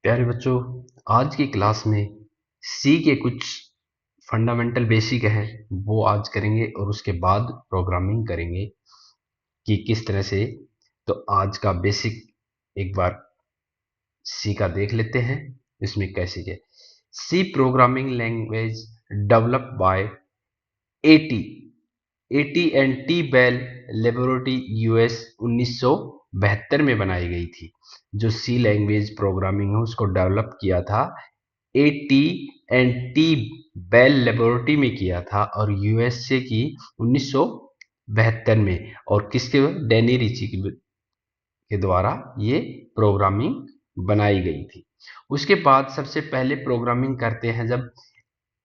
प्यारे बच्चों, आज की क्लास में सी के कुछ फंडामेंटल बेसिक हैं वो आज करेंगे और उसके बाद प्रोग्रामिंग करेंगे कि किस तरह से। तो आज का बेसिक एक बार सी का देख लेते हैं। इसमें कैसे है C programming language developed by AT AT and T Bell laboratory US 1972 में बनाई गई थी। जो सी लैंग्वेज प्रोग्रामिंग है उसको डेवलप किया था AT and T Bell laboratory में किया था और यूएसए की 1972 में, और किसके डैनी रिची के द्वारा ये प्रोग्रामिंग बनाई गई थी। उसके बाद सबसे पहले प्रोग्रामिंग करते हैं जब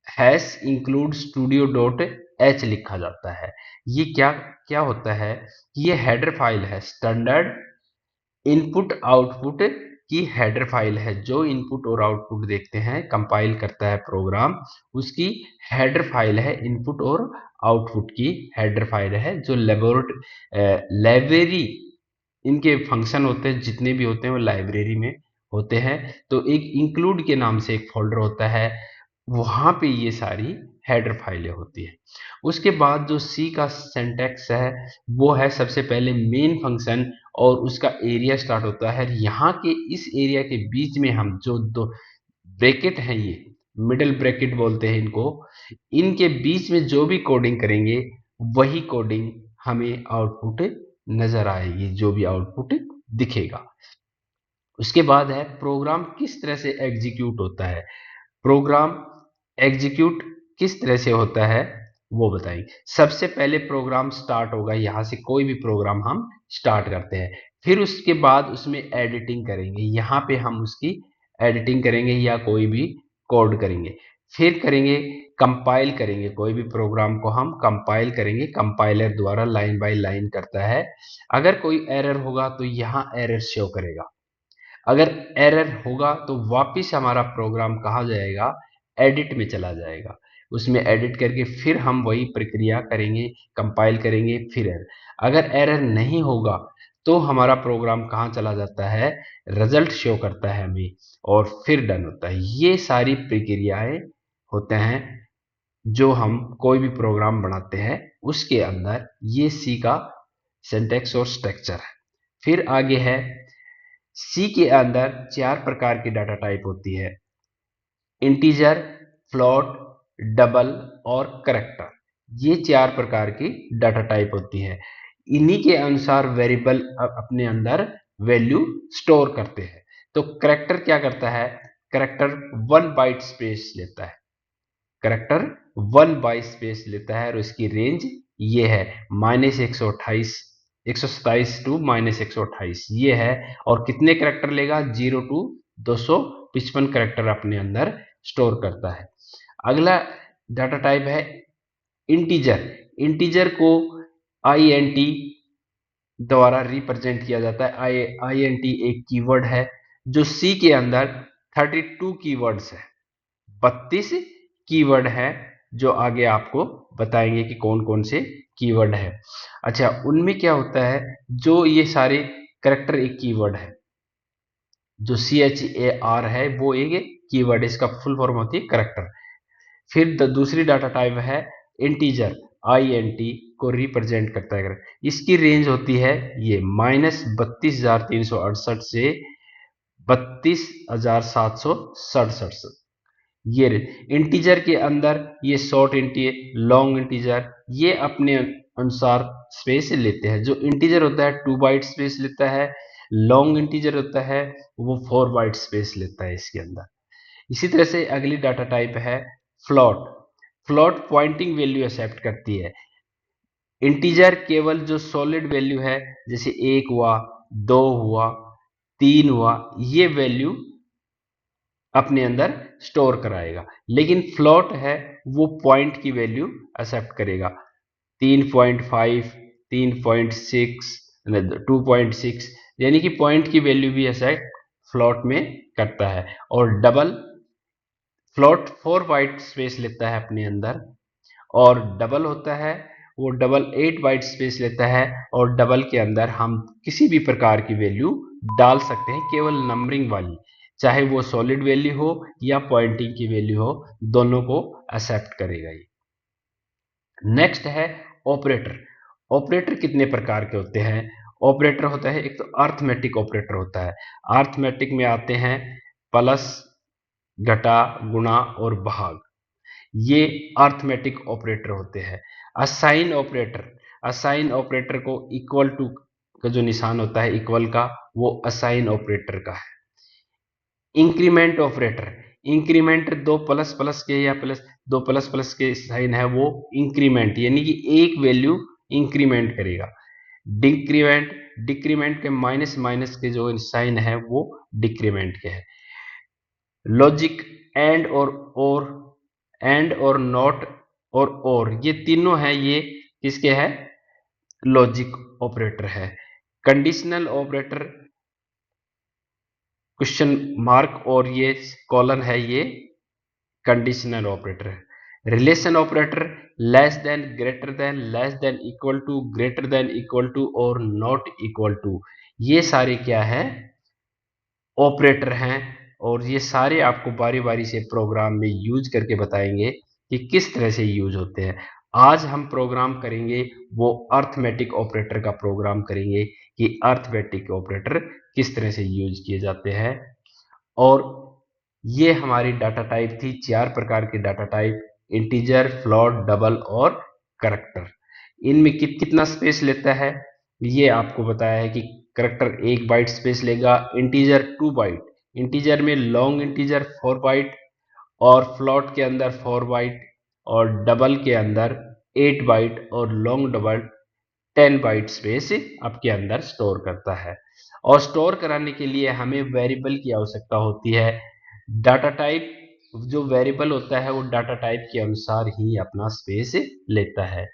hash include studio dot H लिखा जाता है। ये क्या क्या होता है? ये हेडर फाइल है, स्टैंडर्ड इनपुट आउटपुट की हेडर फाइल है। जो इनपुट और आउटपुट देखते हैं कंपाइल करता है प्रोग्राम, उसकी हेडर फाइल है। इनपुट और आउटपुट की हेडर फाइल है जो लाइब्रेरी, इनके फंक्शन होते हैं जितने भी होते हैं वो लाइब्रेरी में होते हैं। तो एक इंक्लूड के नाम से एक फोल्डर होता है, वहां पे ये सारी हेडर फाइलें होती है। उसके बाद जो सी का सिंटैक्स है वो है सबसे पहले मेन फंक्शन, और उसका एरिया स्टार्ट होता है यहाँ के इस एरिया के बीच में हम जो दो ब्रैकेट हैं, ये मिडिल ब्रैकेट बोलते हैं इनको, इनके बीच में जो भी कोडिंग करेंगे वही कोडिंग हमें आउटपुट नजर आएगी, जो भी आउटपुट दिखेगा। उसके बाद है प्रोग्राम किस तरह से एग्जीक्यूट होता है। प्रोग्राम एग्जीक्यूट किस तरह से होता है वो बताएंगे। सबसे पहले प्रोग्राम स्टार्ट होगा, यहाँ से कोई भी प्रोग्राम हम स्टार्ट करते हैं, फिर उसके बाद उसमें एडिटिंग करेंगे। यहाँ पे हम उसकी एडिटिंग करेंगे या कोई भी कोड करेंगे। फिर करेंगे कंपाइल करेंगे, कोई भी प्रोग्राम को हम कंपाइल करेंगे, कंपाइलर द्वारा लाइन बाय लाइन करता है। अगर कोई एरर होगा तो यहाँ एरर शो करेगा। अगर एरर होगा तो वापिस हमारा प्रोग्राम कहाँ जाएगा? एडिट में चला जाएगा। उसमें एडिट करके फिर हम वही प्रक्रिया करेंगे, कंपाइल करेंगे, फिर एरर। अगर एरर नहीं होगा तो हमारा प्रोग्राम कहाँ चला जाता है? रिजल्ट शो करता है हमें और फिर डन होता है। ये सारी प्रक्रियाएं होते हैं जो हम कोई भी प्रोग्राम बनाते हैं उसके अंदर। ये सी का सिंटैक्स और स्ट्रक्चर है। फिर आगे है सी के अंदर चार प्रकार की डाटा टाइप होती है: इंटीजर, फ्लोट, डबल और करैक्टर। ये चार प्रकार की डाटा टाइप होती है। इन्हीं के अनुसार वेरिएबल अपने अंदर वैल्यू स्टोर करते हैं। तो करैक्टर क्या करता है? करैक्टर 1 बाइट स्पेस लेता है। करैक्टर 1 बाइट स्पेस लेता है और इसकी रेंज ये है -128 127 टू -128 ये है। और कितने करैक्टर लेगा? 0 टू 255 करैक्टर अपने अंदर स्टोर करता है। अगला डाटा टाइप है इंटीजर। इंटीजर को आईएनटी द्वारा रिप्रेजेंट किया जाता है। आईएनटी एक कीवर्ड है जो सी के अंदर 32 कीवर्ड्स है, 32 कीवर्ड है, जो आगे आपको बताएंगे कि कौन कौन से कीवर्ड है। अच्छा, उनमें क्या होता है, जो ये सारे करेक्टर एक कीवर्ड है, जो CHAR है वो एक कीवर्ड है, इसका फुल फॉर्म होती है करेक्टर। फिर दूसरी डाटा टाइप है इंटीजर। INT को रिप्रेजेंट करता है। इसकी रेंज होती है ये -32,368 से 32,767। ये इंटीजर के अंदर ये शॉर्ट इंटीजर, लॉन्ग इंटीजर, ये अपने अनुसार स्पेस लेते हैं। जो इंटीजर होता है 2 बाइट स्पेस लेता है, लॉन्ग इंटीजर होता है वो 4 बाइट स्पेस लेता है इसके अंदर। इसी तरह से अगली डाटा टाइप है float. Float pointing value accept करती है। इंटीजर केवल जो सॉलिड वैल्यू है, जैसे 1 हुआ, 2 हुआ, 3 हुआ, ये वैल्यू अपने अंदर स्टोर कराएगा। लेकिन फ्लोट है वो पॉइंट की वैल्यू एक्सेप्ट करेगा। 3.5, 3.6, 2.6, यानी कि पॉइंट की वैल्यू भी एक्सेप्ट फ्लोट में करता है। और डबल फ्लोट 4 बाइट स्पेस लेता है अपने अंदर, और डबल होता है वो डबल 8 बाइट स्पेस लेता है। और डबल के अंदर हम किसी भी प्रकार की वैल्यू डाल सकते हैं, केवल नंबरिंग वाली, चाहे वो सॉलिड वैल्यू हो या पॉइंटिंग की वैल्यू हो, दोनों को एक्सेप्ट करेगा ये। नेक्स्ट है ऑपरेटर। ऑपरेटर कितने प्रकार के होते हैं? ऑपरेटर होता है, एक तो अर्थमेटिक ऑपरेटर होता है। अर्थमेटिक में आते हैं प्लस, घटा, गुणा और भाग, ये अर्थमेटिक ऑपरेटर होते हैं। असाइन ऑपरेटर, असाइन ऑपरेटर को इक्वल टू का जो निशान होता है इक्वल का, वो असाइन ऑपरेटर का है। इंक्रीमेंट ऑपरेटर, इंक्रीमेंट दो प्लस प्लस के या प्लस दो प्लस प्लस के साइन है, वो इंक्रीमेंट यानी कि एक वैल्यू इंक्रीमेंट करेगा। डिक्रीमेंट, डिक्रीमेंट के माइनस माइनस के जो साइन है वो डिक्रीमेंट के है। लॉजिक, और एंड और नॉट और ये तीनों है, ये किसके है? लॉजिक ऑपरेटर है। कंडीशनल ऑपरेटर, क्वेश्चन मार्क और ये कॉलन है, ये कंडीशनल ऑपरेटर है। Relation operator, less than, greater than, less than, equal to, greater than, equal to और नॉट इक्वल टू, ये सारे क्या है? ऑपरेटर हैं। और ये सारे आपको बारी बारी से प्रोग्राम में यूज करके बताएंगे कि किस तरह से यूज होते हैं। आज हम प्रोग्राम करेंगे वो अर्थमेटिक ऑपरेटर का प्रोग्राम करेंगे कि अर्थमेटिक ऑपरेटर किस तरह से यूज किए जाते हैं। और ये हमारी डाटा टाइप थी, चार प्रकार की data type, integer, float, double और करैक्टर। इनमें कितना स्पेस लेता है ये आपको बताया है कि करैक्टर 1 बाइट स्पेस लेगा, इंटीजर 2 बाइट, इंटीजर में लॉन्ग इंटीजर 4 बाइट और फ्लोट के अंदर 4 बाइट और डबल के अंदर 8 बाइट और लॉन्ग डबल 10 बाइट स्पेस आपके अंदर स्टोर करता है। और स्टोर कराने के लिए हमें वेरिएबल की आवश्यकता होती है। डाटा टाइप जो वेरिएबल होता है वो डाटा टाइप के अनुसार ही अपना स्पेस लेता है।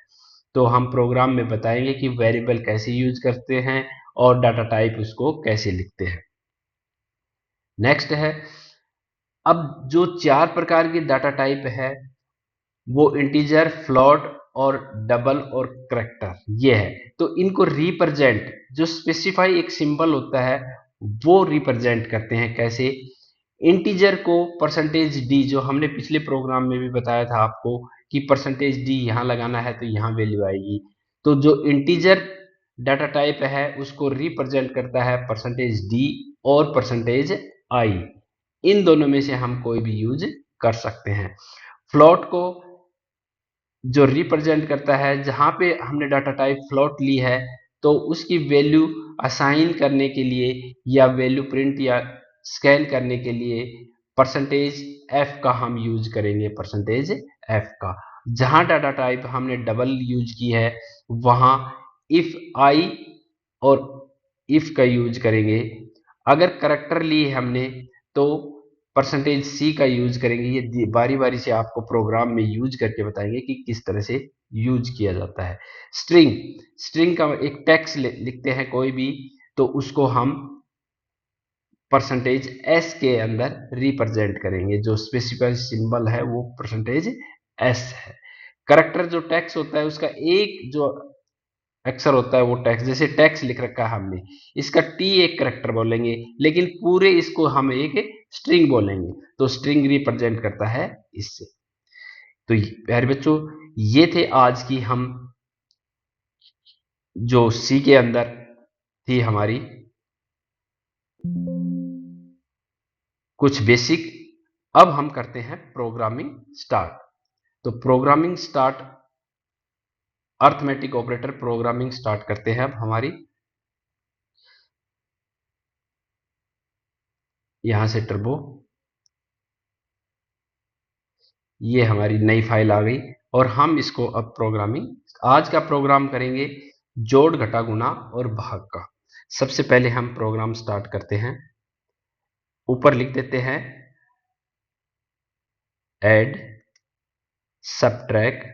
तो हम प्रोग्राम में बताएंगे कि वेरिएबल कैसे यूज करते हैं और डाटा टाइप उसको कैसे लिखते हैं। नेक्स्ट है, अब जो चार प्रकार की डाटा टाइप है वो इंटीजर, फ्लोट और डबल और करैक्टर ये है। तो इनको रिप्रेजेंट, जो स्पेसिफाई एक सिंबल होता है वो रिप्रेजेंट करते हैं कैसे? इंटीजर को परसेंटेज डी, जो हमने पिछले प्रोग्राम में भी बताया था आपको कि परसेंटेज डी यहाँ लगाना है तो यहाँ वैल्यू आएगी। तो जो इंटीजर डाटा टाइप है उसको रिप्रेजेंट करता है परसेंटेज डी और परसेंटेज आई, इन दोनों में से हम कोई भी यूज कर सकते हैं। फ्लोट को जो रिप्रेजेंट करता है, जहां पे हमने डाटा टाइप फ्लोट ली है तो उसकी वैल्यू असाइन करने के लिए या वैल्यू प्रिंट या स्कैन करने के लिए परसेंटेज एफ का हम यूज करेंगे, परसेंटेज एफ का। जहां डाटा टाइप हमने डबल यूज की है वहां इफ आई और इफ का यूज करेंगे। अगर करैक्टर ली है हमने तो परसेंटेज सी का यूज करेंगे। ये बारी बारी से आपको प्रोग्राम में यूज करके बताएंगे कि किस तरह से यूज किया जाता है। स्ट्रिंग, स्ट्रिंग का एक टेक्स्ट लिखते हैं कोई भी, तो उसको हम परसेंटेज एस के अंदर रिप्रेजेंट करेंगे, जो स्पेसिफाई सिंबल है वो परसेंटेज एस है। करैक्टर जो टेक्स्ट होता है उसका एक जो अक्षर होता है वो टेक्स्ट, जैसे टेक्स्ट लिख रखा है हमने, इसका टी एक करैक्टर बोलेंगे लेकिन पूरे इसको हम एक स्ट्रिंग बोलेंगे, तो स्ट्रिंग रिप्रेजेंट करता है इससे। तो प्यारे बच्चों, ये थे आज की हम जो सी के अंदर थी हमारी कुछ बेसिक। अब हम करते हैं प्रोग्रामिंग स्टार्ट। तो programming start, arithmetic operator programming start करते हैं अब हमारी। यहां से टर्बो, ये हमारी नई फाइल आ गई और हम इसको अब प्रोग्रामिंग, आज का प्रोग्राम करेंगे जोड़, घटा, गुणा और भाग का। सबसे पहले हम प्रोग्राम स्टार्ट करते हैं। ऊपर लिख देते हैं ऐड, सबट्रैक्ट,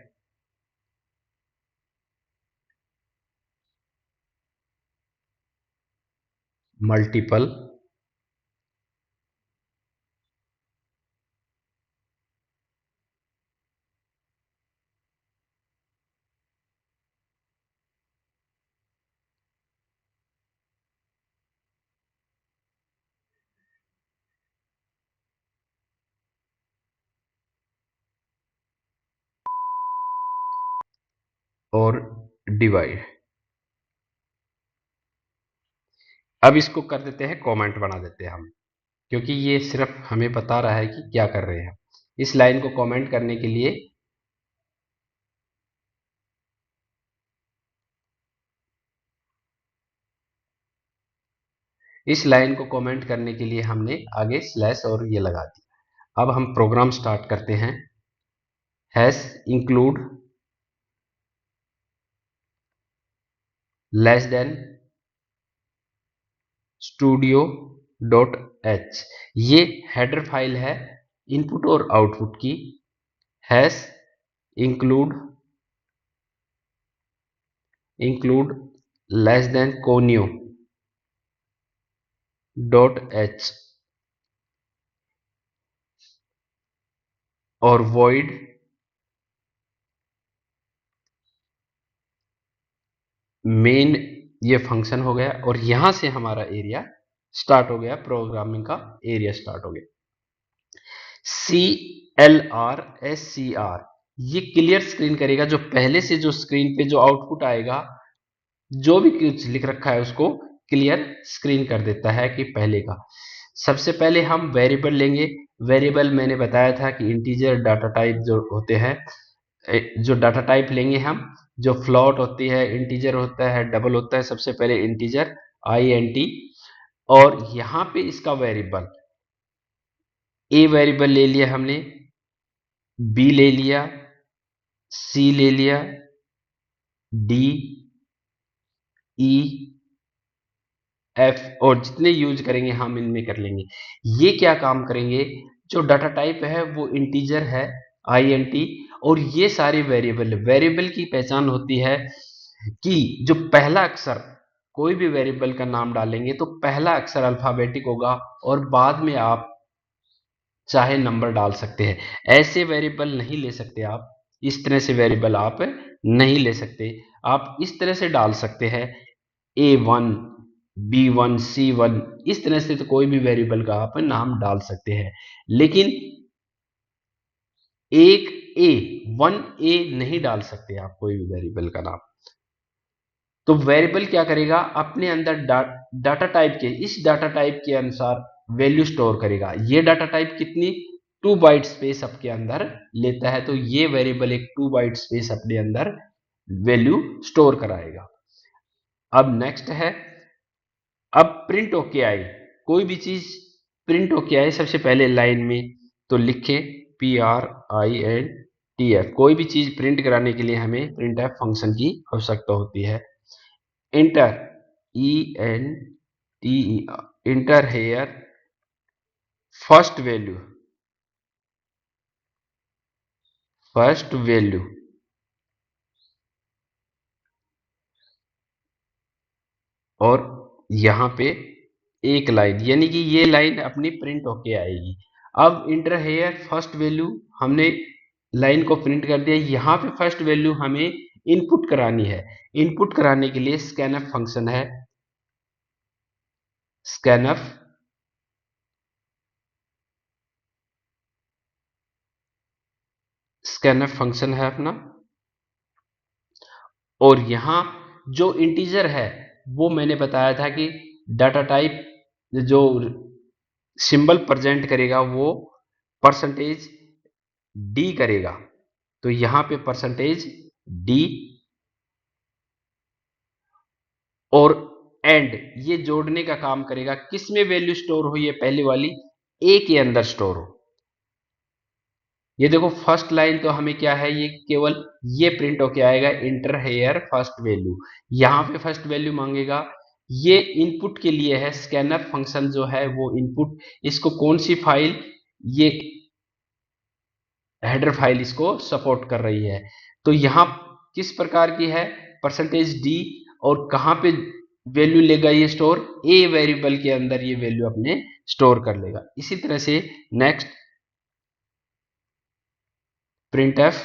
मल्टीपल, और डिवाइड। अब इसको कर देते हैं कमेंट बना देते हैं हम, क्योंकि ये सिर्फ हमें बता रहा है कि क्या कर रहे हैं। इस लाइन को कमेंट करने के लिए हमने आगे स्लैश और ये लगा दिया। अब हम प्रोग्राम स्टार्ट करते हैं। Hash include less than studio dot H, ये हेडर फाइल है इनपुट और आउटपुट की। Hash include less than conio dot H और void मेन, ये फंक्शन हो गया और यहां से हमारा एरिया स्टार्ट हो गया, प्रोग्रामिंग का एरिया स्टार्ट हो गया। CLR ये क्लियर स्क्रीन करेगा, जो पहले से जो स्क्रीन पे जो आउटपुट आएगा, जो भी कुछ लिख रखा है उसको क्लियर स्क्रीन कर देता है कि पहले का। सबसे पहले हम वेरिएबल लेंगे। वेरिएबल मैंने बताया था कि इंटीजर डाटा टाइप जो होते हैं, जो डाटा टाइप लेंगे हम, जो फ्लोट होती है, इंटीजर होता है, डबल होता है। सबसे पहले इंटीजर INT, और यहाँ पे इसका वेरिएबल ए वेरिएबल ले लिया हमने, बी ले लिया, सी ले लिया, डी, ई, एफ, और जितने यूज करेंगे हम इनमें कर लेंगे। ये क्या काम करेंगे, जो डाटा टाइप है वो इंटीजर है INT, और ये सारे वेरिएबल, वेरिएबल की पहचान होती है कि जो पहला अक्षर, कोई भी वेरिएबल का नाम डालेंगे तो पहला अक्षर अल्फाबेटिक होगा और बाद में आप चाहे नंबर डाल सकते हैं। ऐसे वेरिएबल नहीं ले सकते आप, इस तरह से वेरिएबल आप नहीं ले सकते। आप इस तरह से डाल सकते हैं A1, B1, C1, इस तरह से तो कोई भी वेरिएबल का आप नाम डाल सकते हैं, लेकिन एक ए 1A नहीं डाल सकते आप कोई भी वेरिएबल का नाम। तो वेरिएबल क्या करेगा, अपने अंदर डाटा टाइप के, इस डाटा टाइप के अनुसार वैल्यू स्टोर करेगा। ये डाटा टाइप कितनी, 2 बाइट स्पेस अपने अंदर लेता है, तो ये वेरिएबल एक 2 बाइट स्पेस अपने अंदर वैल्यू स्टोर कराएगा। अब नेक्स्ट है, अब प्रिंट होके आए, कोई भी चीज प्रिंट होके आए सबसे पहले लाइन में, तो लिखे PRINTF। कोई भी चीज प्रिंट कराने के लिए हमें प्रिंटफ फंक्शन की आवश्यकता होती है। Inter inter here first value, और यहाँ पे एक लाइन, यानी कि ये लाइन अपनी प्रिंट होके आएगी। अब इंटर हेयर फर्स्ट वैल्यू, हमने लाइन को प्रिंट कर दिया। यहाँ पे फर्स्ट वैल्यू हमें इनपुट करानी है। इनपुट कराने के लिए स्कैनफ फंक्शन है, स्कैनफ स्कैनफ फंक्शन है अपना, और यहाँ जो इंटीजर है वो मैंने बताया था कि डाटा टाइप जो सिंबल प्रेजेंट करेगा वो परसेंटेज डी करेगा, तो यहाँ पे परसेंटेज डी, और एंड ये जोड़ने का काम करेगा। किस में वैल्यू स्टोर हो, ये पहले वाली ए के अंदर स्टोर हो। ये देखो फर्स्ट लाइन तो हमें क्या है, ये केवल ये प्रिंट होके आएगा, इंटर हेयर फर्स्ट वैल्यू। यहाँ पे फर्स्ट वैल्यू मांगेगा, ये इनपुट के लिए है। स्कैनर फंक्शन जो है वो इनपुट, इसको कौन सी फाइल, ये हेडर फाइल इसको सपोर्ट कर रही है। तो यहाँ किस प्रकार की है, परसेंटेज डी, और कहाँ पे वैल्यू लेगा ये स्टोर, ए वेरिएबल के अंदर ये वैल्यू अपने स्टोर कर लेगा। इसी तरह से next printf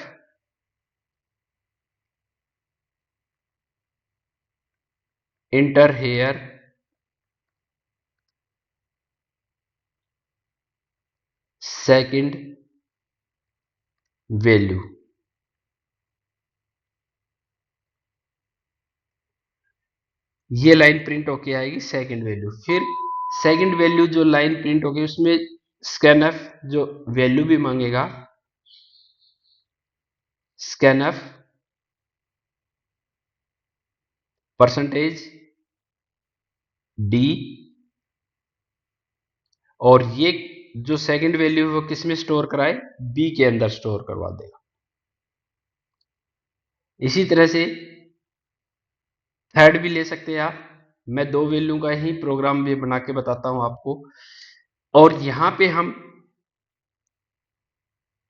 enter here second value, ये लाइन प्रिंट होके आएगी सेकंड वैल्यू। फिर सेकंड वैल्यू जो लाइन प्रिंट होगी उसमें स्कैनफ जो वैल्यू भी मांगेगा, स्कैनफ परसेंटेज डी, और ये जो सेकंड वैल्यू है वो किस में स्टोर कराए, बी के अंदर स्टोर करवा देगा। इसी तरह से थर्ड भी ले सकते हैं आप। मैं दो वैल्यू का ही प्रोग्राम भी बना के बताता हूं आपको। और यहां पे हम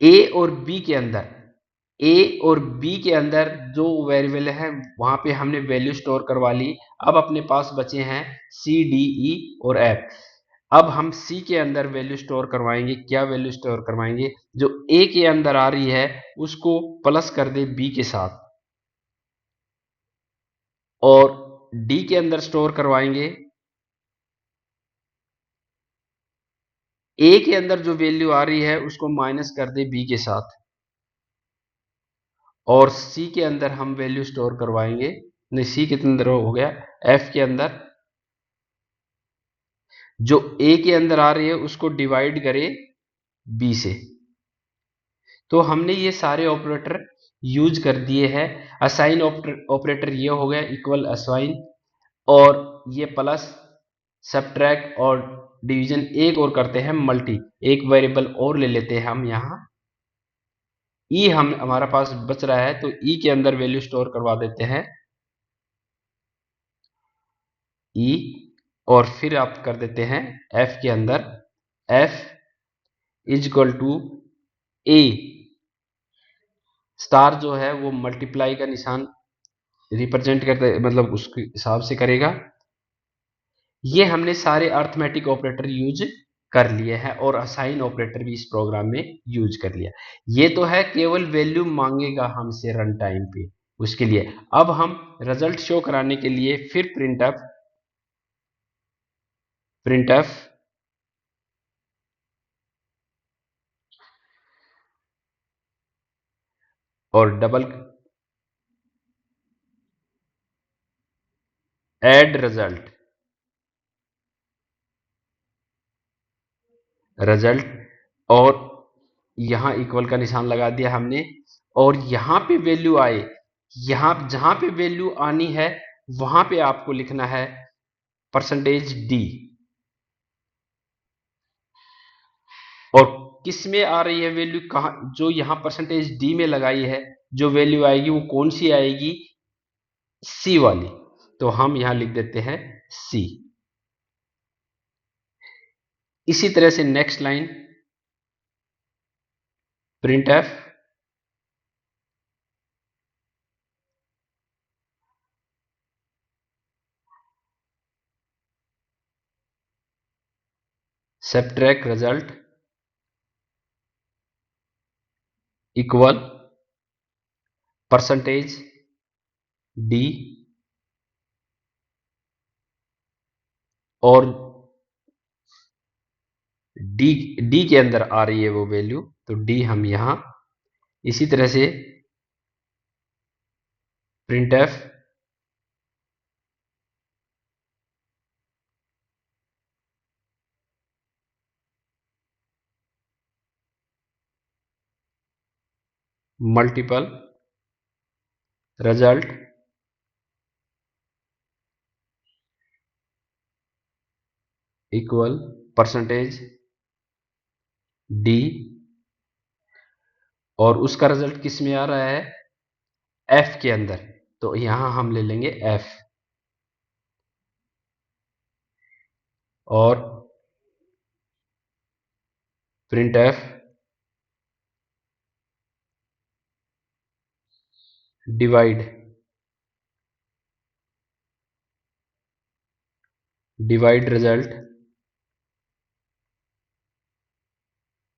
ए और बी के अंदर, ए और बी के अंदर जो वेरिएबल है वहां पे हमने वैल्यू स्टोर करवा ली। अब अपने पास बचे हैं सी, डी, ई और एफ। अब हम सी के अंदर वैल्यू स्टोर करवाएंगे। क्या वैल्यू स्टोर करवाएंगे, जो ए के अंदर आ रही है उसको प्लस कर दे बी के साथ, और डी के अंदर स्टोर करवाएंगे ए के अंदर जो वैल्यू आ रही है उसको माइनस कर दे बी के साथ, और सी के अंदर हम वैल्यू स्टोर करवाएंगे, नहीं सी के अंदर हो गया, एफ के अंदर जो ए के अंदर आ रही है उसको डिवाइड करे बी से। तो हमने ये सारे ऑपरेटर यूज कर दिए हैं। असाइन ऑपरेटर ये हो गया, इक्वल असाइन, और ये प्लस, सब्ट्रैक्ट और डिवीजन। एक और करते हैं मल्टी, एक वेरिएबल और ले लेते हैं हम यहाँ, ई हम हमारा पास बच रहा है तो ई के अंदर वैल्यू स्टोर करवा देते हैं ई, और फिर आप कर देते हैं एफ के अंदर, F is equal to A, star जो है वो मल्टीप्लाई का निशान रिप्रेजेंट करते, मतलब उसके हिसाब से करेगा। ये हमने सारे अर्थमेटिक ऑपरेटर यूज कर लिए हैं और असाइन ऑपरेटर भी इस प्रोग्राम में यूज कर लिया। ये तो है केवल वैल्यू मांगेगा हमसे रन टाइम पे उसके लिए। अब हम रिजल्ट शो कराने के लिए फिर प्रिंटफ, प्रिंटफ और डबल एड रिजल्ट, रिजल्ट, और यहां इक्वल का निशान लगा दिया हमने। और यहां पे वैल्यू आए, यहां जहां पे वैल्यू आनी है वहां पे आपको लिखना है परसेंटेज डी। और किस में आ रही है वैल्यू, कहां, जो यहां परसेंटेज डी में लगाई है जो वैल्यू आएगी वो कौन सी आएगी, सी वाली। तो हम यहां लिख देते हैं सी। इसी तरह से next line print F, subtract result equal percentage D, और डी, डी के अंदर आ रही है वो वैल्यू तो डी हम यहां। इसी तरह से print F multiple result equal percentage D, और उसका रिजल्ट किस में आ रहा है, एफ के अंदर। तो यहां हम ले लेंगे एफ, और print F divide, divide result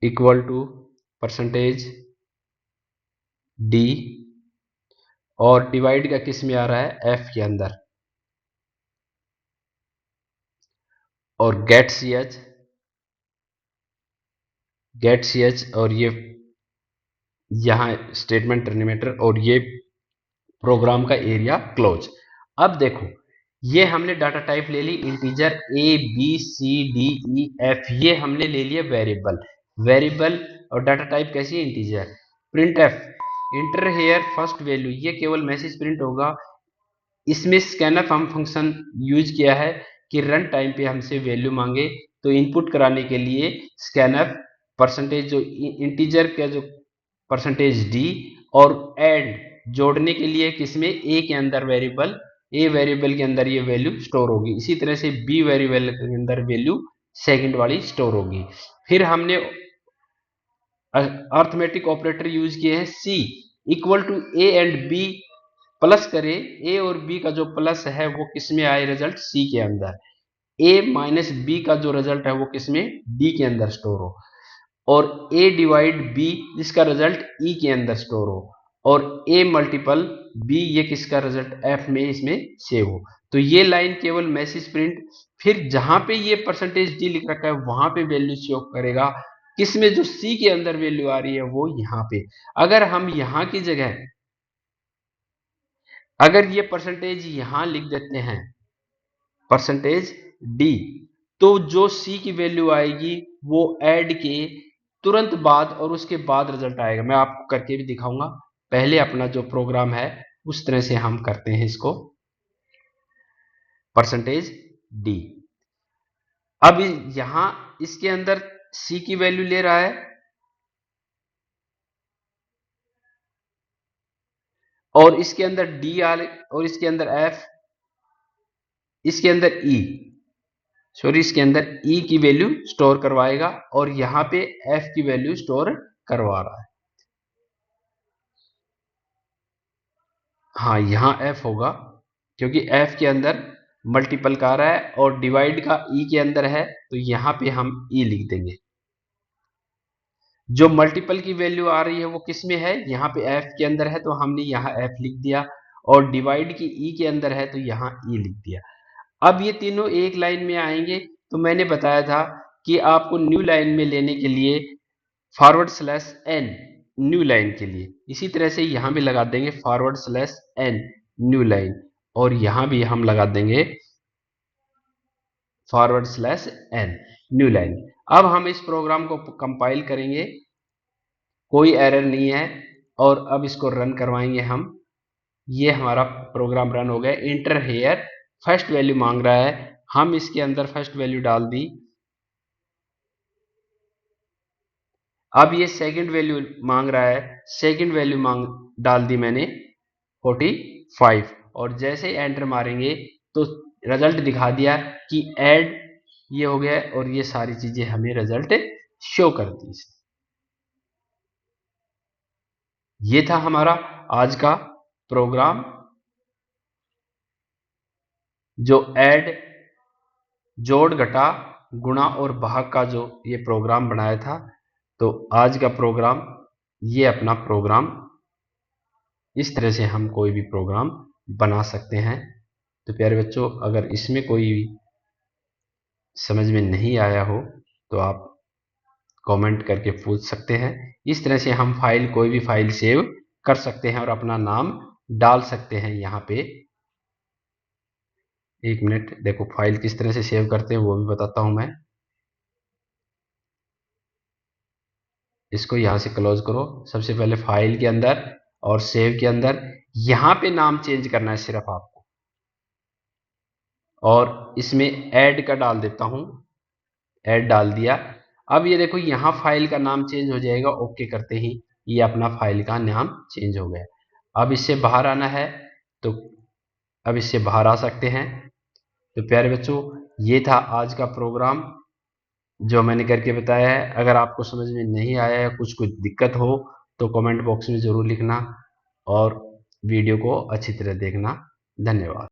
equal to percentage D, और डिवाइड का किस में आ रहा है, एफ के अंदर, और get C H, get C H, और ये यहां स्टेटमेंट टर्मिनेटर, और ये प्रोग्राम का एरिया क्लोज। अब देखो ये हमने डाटा टाइप ले ली integer A B C D E F, ये हमने ले लिया वेरिएबल। वेरिएबल और डाटा टाइप कैसी है, integer. Print f enter here first value, ये केवल मैसेज प्रिंट होगा। इसमें स्कैनफ हम फंक्शन यूज किया है कि रन टाइम पे हमसे वैल्यू मांगे तो इनपुट कराने के लिए स्कैनफ परसेंटेज जो इंटीजर का जो परसेंटेज डी और एड जोड़ने के लिए किसमें ए के अंदर वेरिएबल, ए वेरिएबल के अंदर ये वैल्यू स्टोर होगी। इसी तरह से बी वेरिएबल के अंदर वैल्यू सेकंड वाली स्टोर होगी। फिर हमने अर्थमेटिक ऑपरेटर यूज किए हैं C equal to A and B, plus करें ए और बी का जो प्लस है वो किसमें आए, रिजल्ट सी के अंदर। ए माइनस बी का जो रिजल्ट है वो किसमें, डी के अंदर स्टोर हो। और ए डिवाइड बी जिसका रिजल्ट ई के अंदर स्टोर हो। और ए मल्टीपल बी ये किसका रिजल्ट एफ में इसमें सेव हो। तो ये लाइन केवल मैसेज प्रिंट, फिर जहां पे ये परसेंटेज डी लिख रखा है वहां पे वैल्यू शो करेगा, किसमें जो सी के अंदर वैल्यू आ रही है वो यहाँ पे। अगर हम यहाँ की जगह अगर ये परसेंटेज यहां लिख देते हैं परसेंटेज डी, तो जो सी की वैल्यू आएगी वो ऐड के तुरंत बाद और उसके बाद रिजल्ट आएगा। मैं आपको करके भी दिखाऊंगा। पहले अपना जो प्रोग्राम है उस तरह से हम करते हैं इसको, परसेंटेज डी। अब यहां इसके अंदर सी की वैल्यू ले रहा है और इसके अंदर डी और इसके अंदर एफ, इसके अंदर ई, सॉरी इसके अंदर ई की वैल्यू स्टोर करवाएगा और यहां पे एफ की वैल्यू स्टोर करवा रहा है। हाँ यहां एफ होगा क्योंकि एफ के अंदर मल्टीपल का आ रहा है और डिवाइड का ई के अंदर है, तो यहां पे हम ई लिख देंगे। जो मल्टीपल की वैल्यू आ रही है वो किस में है, यहाँ पे एफ के अंदर है तो हमने यहाँ एफ लिख दिया, और डिवाइड की ई के अंदर है तो यहाँ ई लिख दिया। अब ये तीनों एक लाइन में आएंगे, तो मैंने बताया था कि आपको न्यू लाइन में लेने के लिए forward slash N, new line के लिए इसी तरह से यहां भी लगा देंगे forward slash N new line, और यहां भी हम लगा देंगे forward slash N new line. अब हम इस प्रोग्राम को कंपाइल करेंगे, कोई एरर नहीं है, और अब इसको रन करवाएंगे हम। ये हमारा प्रोग्राम रन हो गया। इंटर हेयर फर्स्ट वैल्यू मांग रहा है, हम इसके अंदर फर्स्ट वैल्यू डाल दी। अब ये सेकंड वैल्यू मांग रहा है, सेकंड वैल्यू मांग डाल दी मैंने 45, और जैसे ही एंटर मारेंगे तो रिजल्ट दिखा दिया कि ऐड ये हो गया, और ये सारी चीजें हमें रिजल्ट शो कर दी। ये था हमारा आज का प्रोग्राम जो ऐड, जोड़ घटा, गुणा और भाग का जो ये प्रोग्राम बनाया था। तो आज का प्रोग्राम, ये अपना प्रोग्राम, इस तरह से हम कोई भी प्रोग्राम बना सकते हैं। तो प्यारे बच्चों, अगर इसमें कोई समझ में नहीं आया हो तो आप कमेंट करके पूछ सकते हैं। इस तरह से हम फाइल, कोई भी फाइल सेव कर सकते हैं और अपना नाम डाल सकते हैं यहाँ पे। एक मिनट, देखो फाइल किस तरह से सेव करते हैं वो भी बताता हूं मैं। इसको यहाँ से क्लोज करो। सबसे पहले फाइल के अंदर और सेव के अंदर यहाँ पे नाम चेंज करना है सिर्फ आपको, और इसमें ऐड का डाल देता हूं, ऐड डाल दिया। अब ये देखो यहाँ फाइल का नाम चेंज हो जाएगा, ओके करते ही ये अपना फाइल का नाम चेंज हो गया। अब इससे बाहर आना है तो अब इससे बाहर आ सकते हैं। तो प्यारे बच्चों, ये था आज का प्रोग्राम जो मैंने करके बताया है। अगर आपको समझ में नहीं आया या कुछ दिक्कत हो तो कमेंट बॉक्स में ज़रूर लिखना, और वीडियो को अच्छी तरह देखना। धन्यवाद।